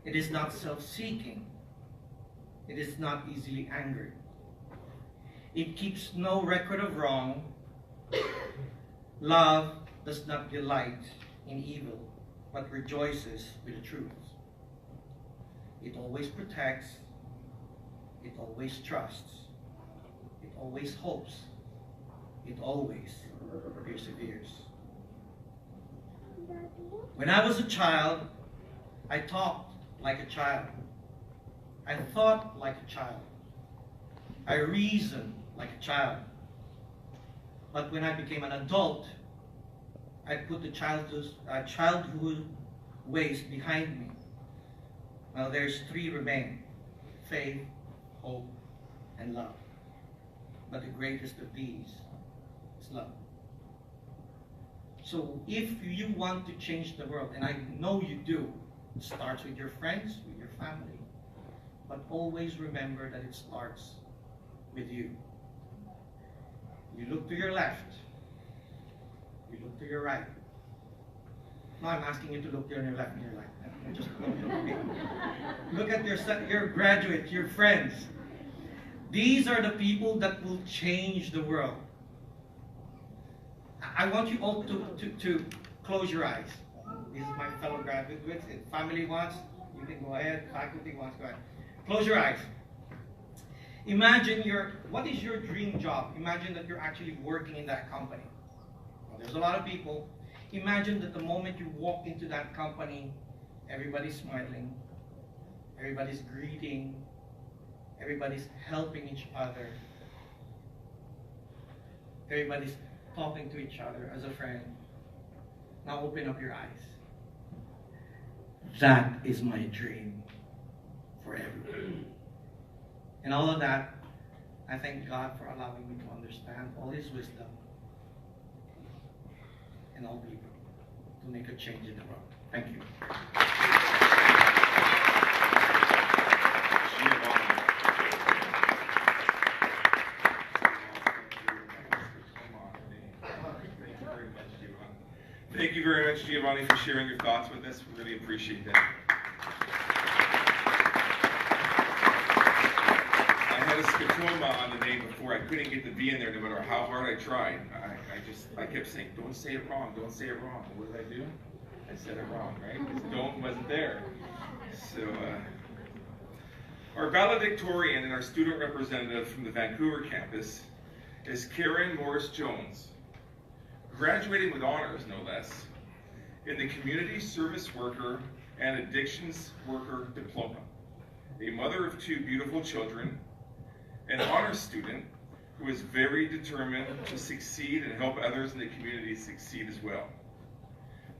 It is not self-seeking. It is not easily angered. It keeps no record of wrong. Love does not delight in evil, but rejoices with the truth. It always protects. It always trusts. It always hopes. It always perseveres. When I was a child, I talked like a child. I thought like a child. I reasoned like a child. But when I became an adult, I put the childhood ways behind me. Now there's three remain: faith, hope, and love. But the greatest of these is love. So if you want to change the world, and I know you do, it starts with your friends, with your family. But always remember that it starts with you. You look to your left. You look to your right. Now I'm asking you to look to your left and your right. Just look at your graduates, your friends. These are the people that will change the world. I want you all to close your eyes. This is my fellow graduates. If family wants, you can go ahead. Faculty wants, go ahead. Close your eyes. Imagine what is your dream job? Imagine that you're actually working in that company. Well, there's a lot of people. Imagine that the moment you walk into that company, everybody's smiling, everybody's greeting, everybody's helping each other, everybody's talking to each other as a friend. Now open up your eyes. That is my dream for everyone. And all of that, I thank God for allowing me to understand all His wisdom and all people to make a change in the world. Thank you. Thank you very much, Giovanni, for sharing your thoughts with us. We really appreciate that. I had a scotoma on the name before. I couldn't get the V in there no matter how hard I tried. I kept saying, don't say it wrong, don't say it wrong. What did I do? I said it wrong, right? Because don't wasn't there. So, our valedictorian and our student representative from the Vancouver campus is Karen Morris-Jones, graduating with honors, no less, in the Community Service Worker and Addictions Worker Diploma, a mother of two beautiful children, an honors student who is very determined to succeed and help others in the community succeed as well.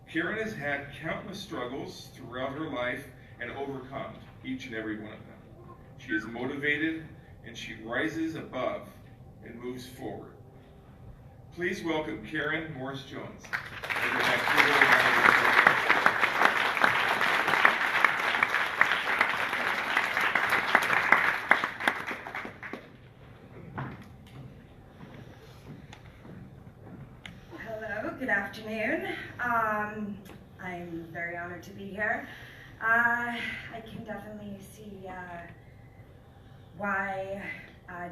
Karen has had countless struggles throughout her life and overcome each and every one of them. She is motivated and she rises above and moves forward. Please welcome Karen Morris-Jones. Hello, good afternoon. I'm very honored to be here. I can definitely see why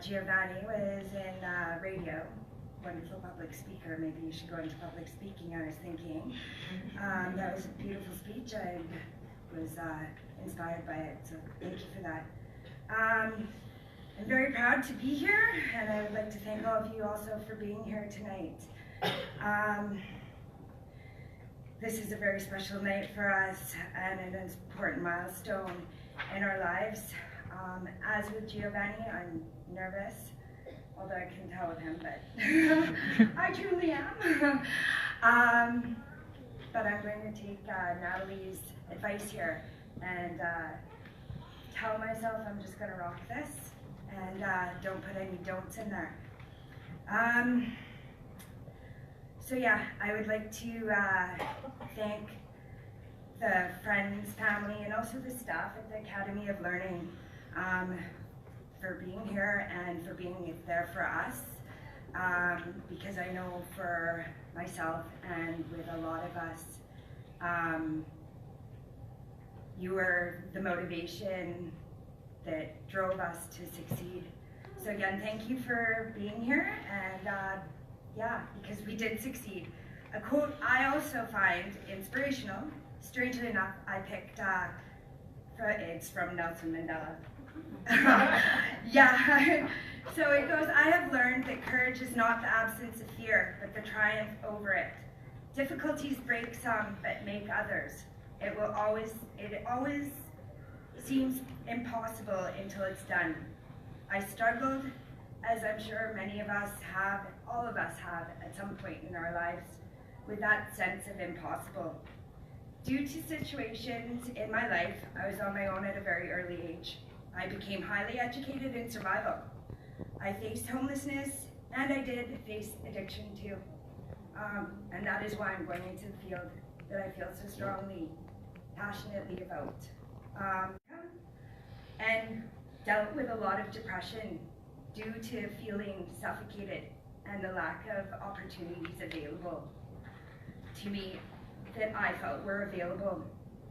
Giovanni was in radio, wonderful public speaker. Maybe you should go into public speaking, I was thinking. That was a beautiful speech. I was inspired by it, so thank you for that. I'm very proud to be here, and I would like to thank all of you also for being here tonight. This is a very special night for us and an important milestone in our lives. As with Giovanni, I'm nervous, although I can tell with him, but I truly am. But I'm going to take Natalie's advice here and tell myself I'm just going to rock this and don't put any don'ts in there. So yeah, I would like to thank the friends, family, and also the staff at the Academy of Learning for being here and for being there for us. Because I know for myself and with a lot of us, you were the motivation that drove us to succeed. So again, thank you for being here, and yeah, because we did succeed. A quote I also find inspirational, strangely enough, I picked, it's from Nelson Mandela. Yeah, so it goes, I have learned that courage is not the absence of fear, but the triumph over it. Difficulties break some, but make others. It always seems impossible until it's done. I struggled, as I'm sure many of us have, all of us have at some point in our lives, with that sense of impossible. Due to situations in my life, I was on my own at a very early age. I became highly educated in survival. I faced homelessness, and I did face addiction too. And that is why I'm going into the field that I feel so strongly, passionately about. And dealt with a lot of depression due to feeling suffocated and the lack of opportunities available to me that I felt were available.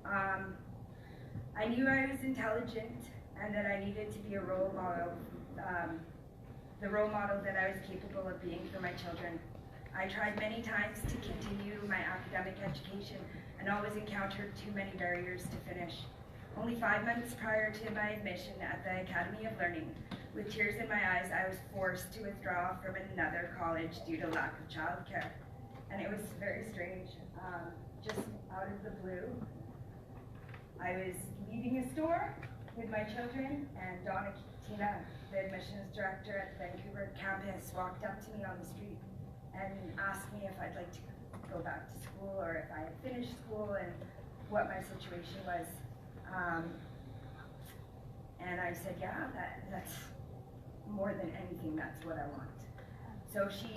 I knew I was intelligent and that I needed to be a role model, the role model that I was capable of being for my children. I tried many times to continue my academic education and always encountered too many barriers to finish. Only 5 months prior to my admission at the Academy of Learning, with tears in my eyes, I was forced to withdraw from another college due to lack of childcare. And it was very strange. Just out of the blue, I was leaving a store with my children, and Donna Tina, the admissions director at the Vancouver campus, walked up to me on the street and asked me if I'd like to go back to school or if I had finished school and what my situation was. And I said, yeah, that's more than anything, that's what I want. So she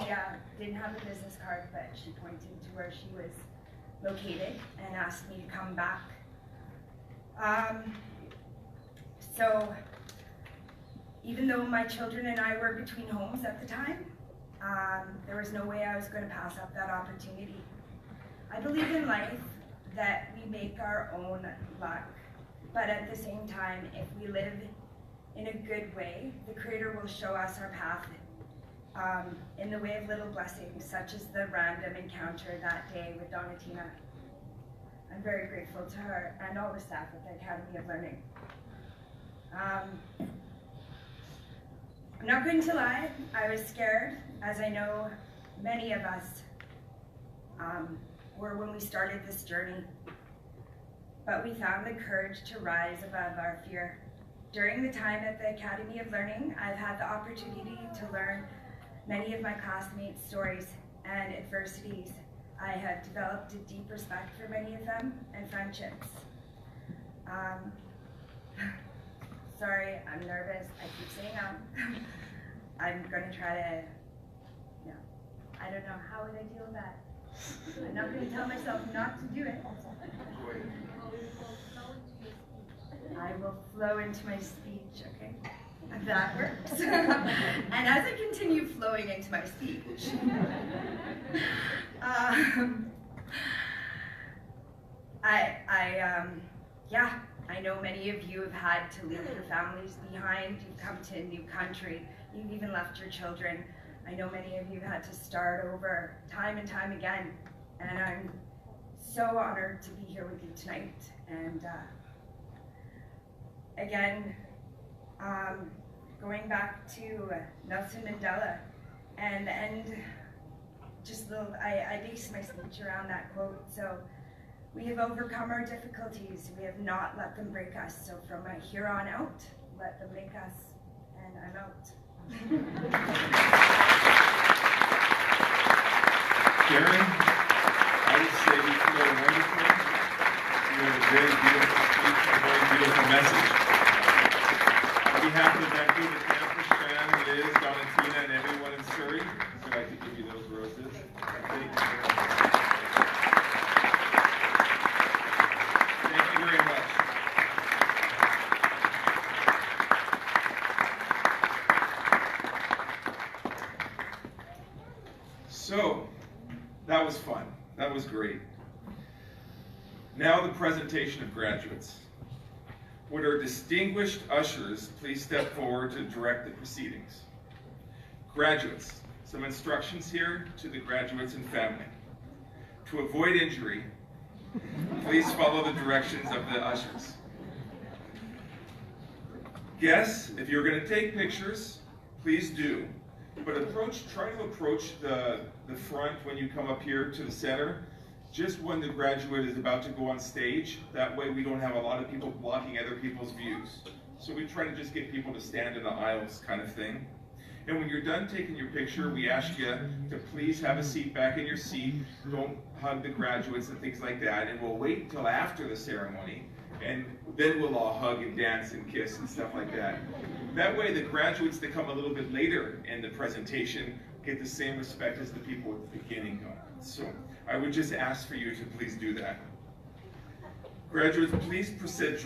didn't have a business card, but she pointed to where she was located and asked me to come back. So even though my children and I were between homes at the time, there was no way I was going to pass up that opportunity. I believe in life that we make our own luck, but at the same time, if we live in a good way, the Creator will show us our path in the way of little blessings, such as the random encounter that day with Donna Tina. I'm very grateful to her and all the staff at the Academy of Learning. I'm not going to lie, I was scared, as I know many of us were when we started this journey. But we found the courage to rise above our fear. During the time at the Academy of Learning, I've had the opportunity to learn many of my classmates' stories and adversities. I have developed a deep respect for many of them and friendships. Sorry, I'm nervous. I keep saying I'm going to try to, I don't know, how would I deal with that? I'm not going to tell myself not to do it. I will flow into my speech, okay? That works. And as I continue flowing into my speech, I know many of you have had to leave your families behind. You've come to a new country. You've even left your children. I know many of you had to start over time and time again. And I'm so honored to be here with you tonight. And again, going back to Nelson Mandela and the end, just little, I based my speech around that quote. So, we have overcome our difficulties. We have not let them break us. So from here on out, let them make us, and I'm out. Karen, I would say you feel wonderful. You have a very beautiful speech and a very beautiful message. On behalf of the Vancouver campus, Fran, Liz, Donatina, and everyone in Surrey, I'd like to give you those roses. Thank you very much. So, that was fun. That was great. Now the presentation of graduates. Would our distinguished ushers please step forward to direct the proceedings? Graduates, some instructions here to the graduates and family. To avoid injury, please follow the directions of the ushers. Guests, if you're going to take pictures, please do. But try to approach the front when you come up here to the center, just when the graduate is about to go on stage. That way we don't have a lot of people blocking other people's views. So we try to just get people to stand in the aisles kind of thing. And when you're done taking your picture, we ask you to please have a seat back in your seat. Don't hug the graduates and things like that. And we'll wait until after the ceremony, and then we'll all hug and dance and kiss and stuff like that. That way the graduates that come a little bit later in the presentation get the same respect as the people at the beginning got. So I would just ask for you to please do that. Graduates, please proceed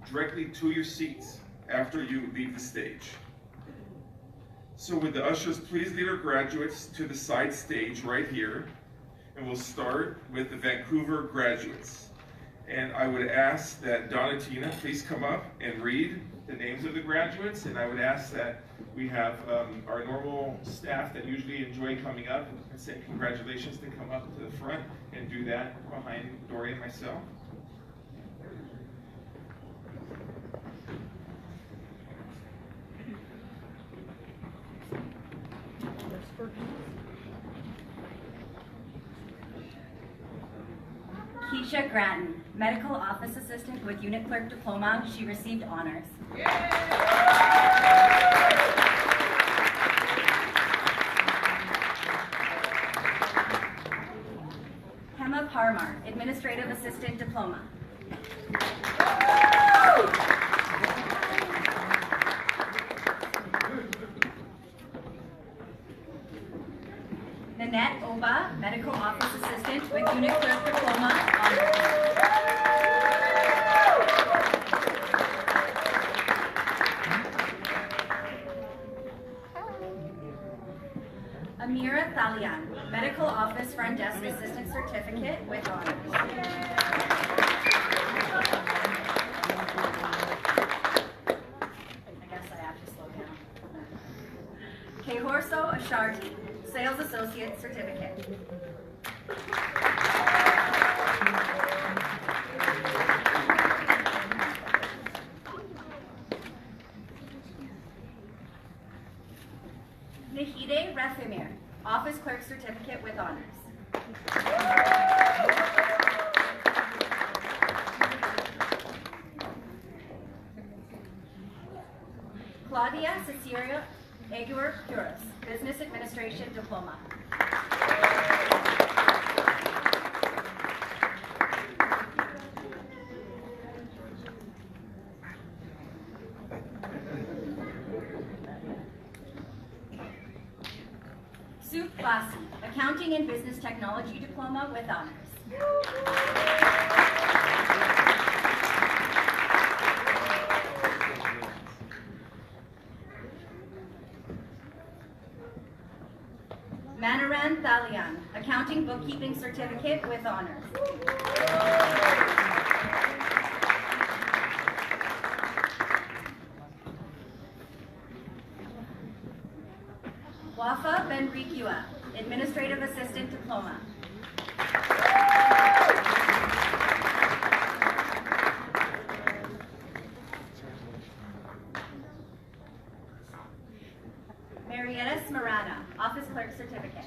directly to your seats after you leave the stage. So would the ushers please lead our graduates to the side stage right here, and we'll start with the Vancouver graduates. And I would ask that Donatina please come up and read the names of the graduates, and I would ask that we have our normal staff that usually enjoy coming up and say congratulations to come up to the front and do that behind Dory and myself. Keisha Grattan, Medical Office Assistant with Unit Clerk Diploma. She received honors. Hema Parmar, Administrative Assistant Diploma. Nanette Oba, Medical Office Assistant with Unit Clerk Diploma, honors. Amira Thalian, Medical Office Front Desk Assistant Certificate with honors. I guess I have to slow down. Kehorso Asharti, Sales Associate Certificate. Nahide Rathimir, Office Clerk Certificate with honors. Claudia Cecilia Aguirre Puris, Business Administration Diploma. Sue Bassi, Accounting and Business Technology Diploma with honors. Manaran Thalian, Accounting Bookkeeping Certificate with honors. Pua, Administrative Assistant Diploma. Marietta Smarana, Office Clerk Certificate.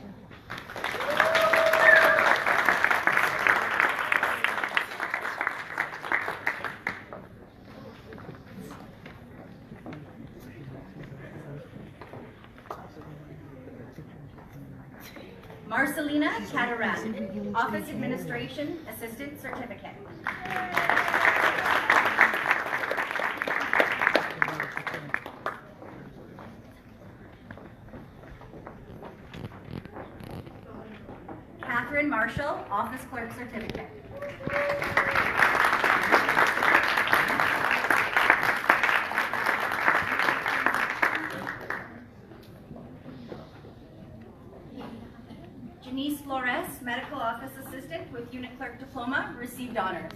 Marcelina Cataran, Office Administration Assistant Certificate. Catherine Marshall, Office Clerk Certificate. Janice Flores, Medical Office Assistant with Unit Clerk Diploma, received honors.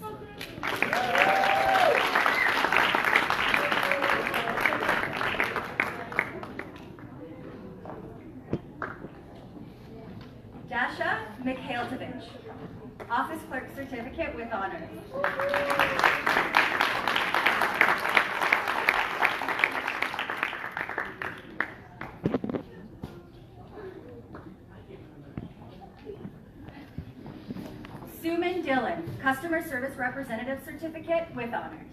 Dasha Mikhailtovich, Office Clerk Certificate with honors. Suman Dillon, Customer Service Representative Certificate with honors.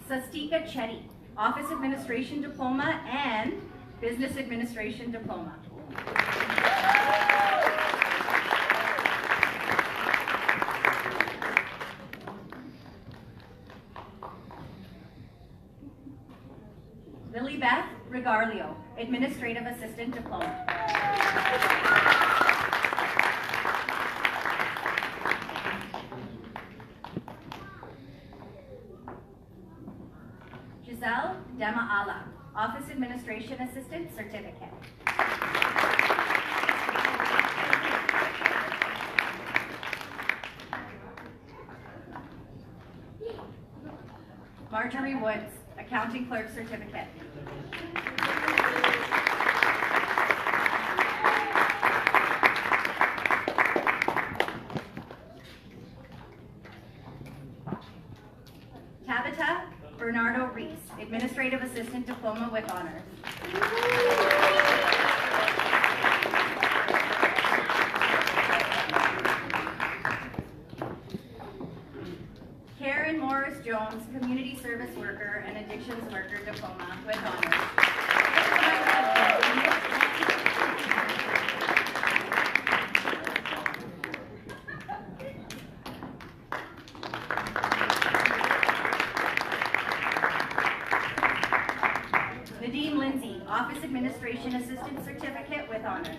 Sastika Chetty, Office Administration Diploma and Business Administration Diploma. Lily Beth Regarlio, Administrative Assistant Diploma. Giselle Demaala, Office Administration Assistant Certificate. Marjorie Woods, Accounting Clerk Certificate. Tabitha Bernardo Reese, Administrative Assistant Diploma with honors. Karen Morris Jones, Community Service Worker and Addictions Worker Diploma with honors. Nadine Lindsay, Office Administration Assistant Certificate with honors.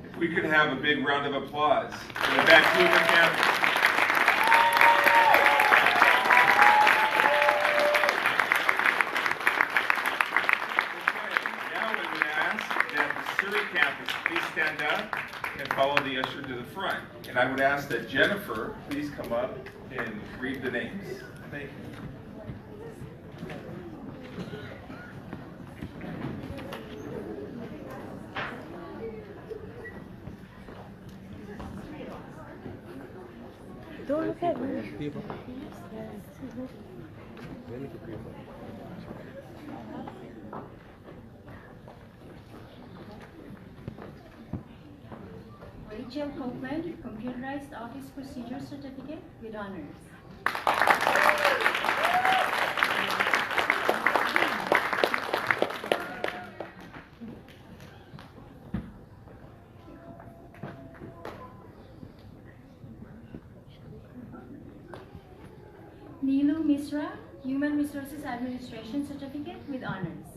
If we could have a big round of applause for the Vancouver campus. Please stand up and follow the usher to the front. And I would ask that Jennifer please come up and read the names. Thank you. Don't look at me. Rachel Copeland, Computerized Office Procedure Certificate with honors. Neelu Misra, Human Resources Administration Certificate with honors.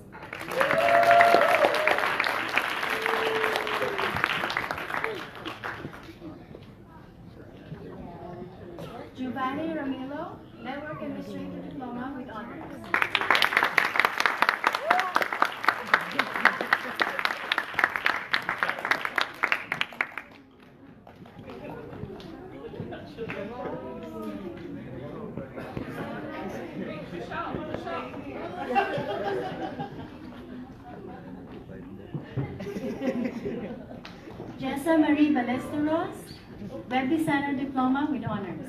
Jessa Marie Ballesteros, Web Designer Diploma with Honors.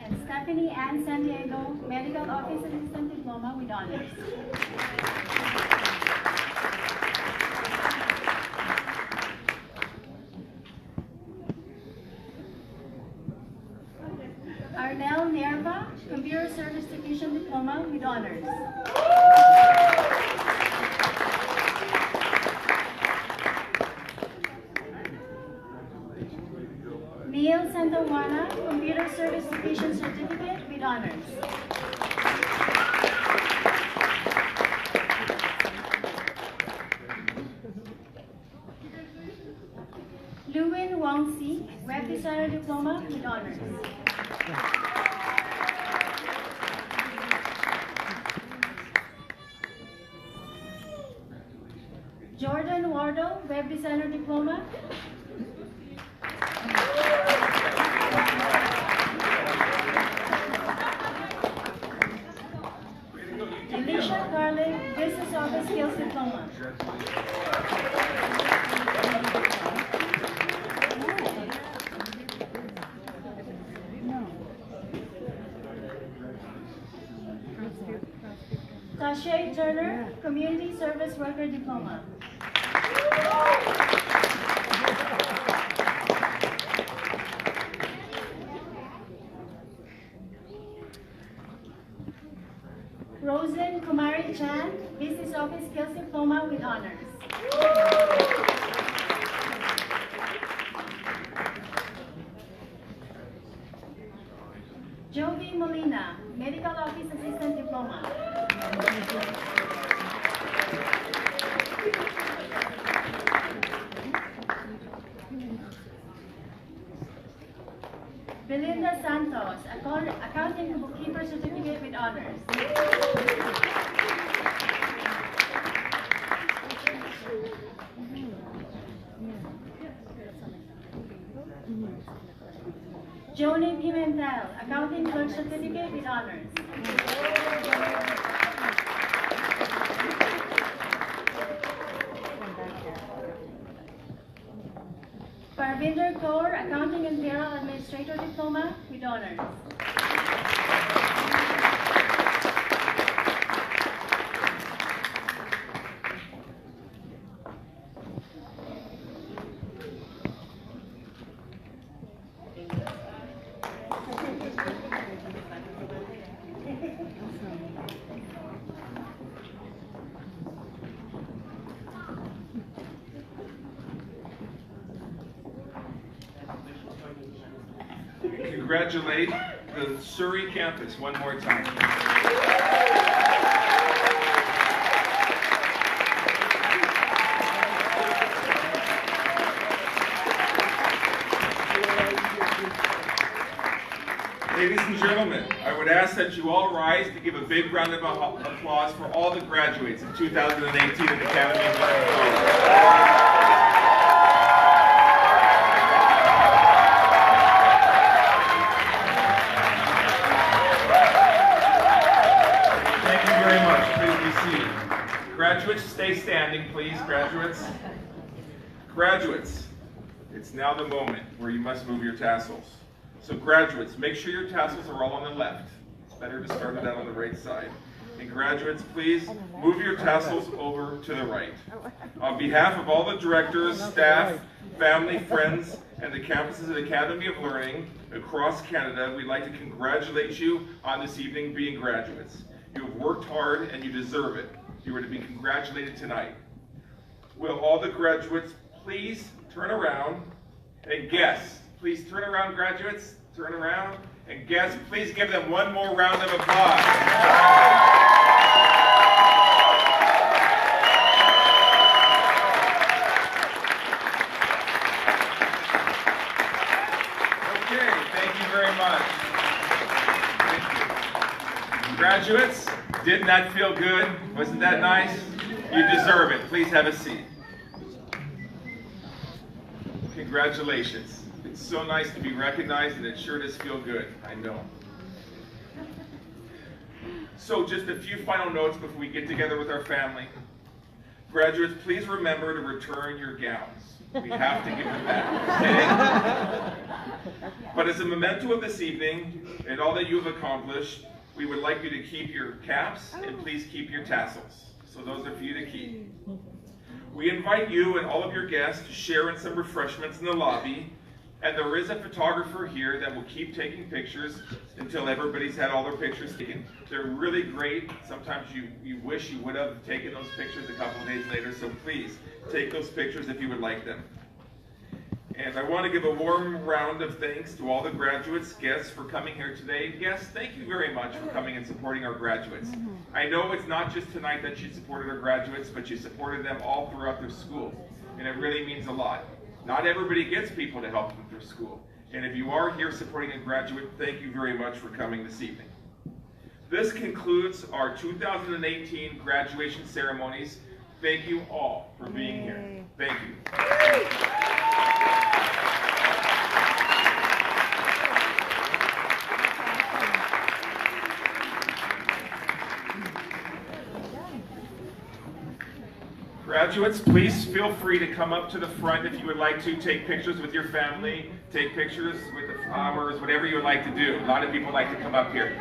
And Stephanie Ann San Diego, Medical Office Assistant Diploma with Honors. Arnell Nerva, Computer Service Technician Diploma with Honors. Neil Santawana, Computer Service Technician Certificate with Honors. Luwin Wang Si, Web Designer Diploma with Honors. Jordan Wardle, Web Designer Diploma. Alicia Garlic, Business Office Skills Diploma. Tashay Turner, Community Service Worker Diploma. Rosen Kumari Chan, Business Office Skills Diploma with Honors. Jovi Molina, Medical Office Assistant Diploma. Belinda Santos, Accounting and Bookkeeper Certificate with Honors. Joni Pimentel, Accounting Clerk Certificate with Honors. Parvinder Kaur, Accounting and Payroll Administrator Diploma with Honors. Congratulate the Surrey campus one more time. Ladies and gentlemen, I would ask that you all rise to give a big round of applause for all the graduates of 2018 of the Academy of College. Graduates, stay standing, please, graduates. Graduates, it's now the moment where you must move your tassels. So graduates, make sure your tassels are all on the left. It's better to start it out on the right side. And graduates, please move your tassels over to the right. On behalf of all the directors, staff, family, friends, and the campuses of the Academy of Learning across Canada, we'd like to congratulate you on this evening being graduates. You have worked hard and you deserve it. You are to be congratulated tonight. Will all the graduates please turn around and guess? Please turn around, graduates. Turn around and guess. Please give them one more round of applause. Okay, thank you very much. Thank you. Graduates, didn't that feel good? Wasn't that nice? You deserve it. Please have a seat. Congratulations. It's so nice to be recognized, and it sure does feel good, I know. So just a few final notes before we get together with our family. Graduates, please remember to return your gowns. We have to give them back, okay? But as a memento of this evening and all that you have accomplished, we would like you to keep your caps and please keep your tassels. So those are for you to keep. We invite you and all of your guests to share in some refreshments in the lobby, and there is a photographer here that will keep taking pictures until everybody's had all their pictures taken. They're really great. Sometimes you wish you would have taken those pictures a couple of days later, so please take those pictures if you would like them. And I want to give a warm round of thanks to all the graduates, guests for coming here today. Guests, thank you very much for coming and supporting our graduates. I know it's not just tonight that you supported our graduates, but you supported them all throughout their school, and it really means a lot. Not everybody gets people to help them through school. And if you are here supporting a graduate, thank you very much for coming this evening. This concludes our 2018 graduation ceremonies. Thank you all for being here. Thank you. Graduates, please feel free to come up to the front if you would like to take pictures with your family, take pictures with the flowers, whatever you would like to do. A lot of people like to come up here.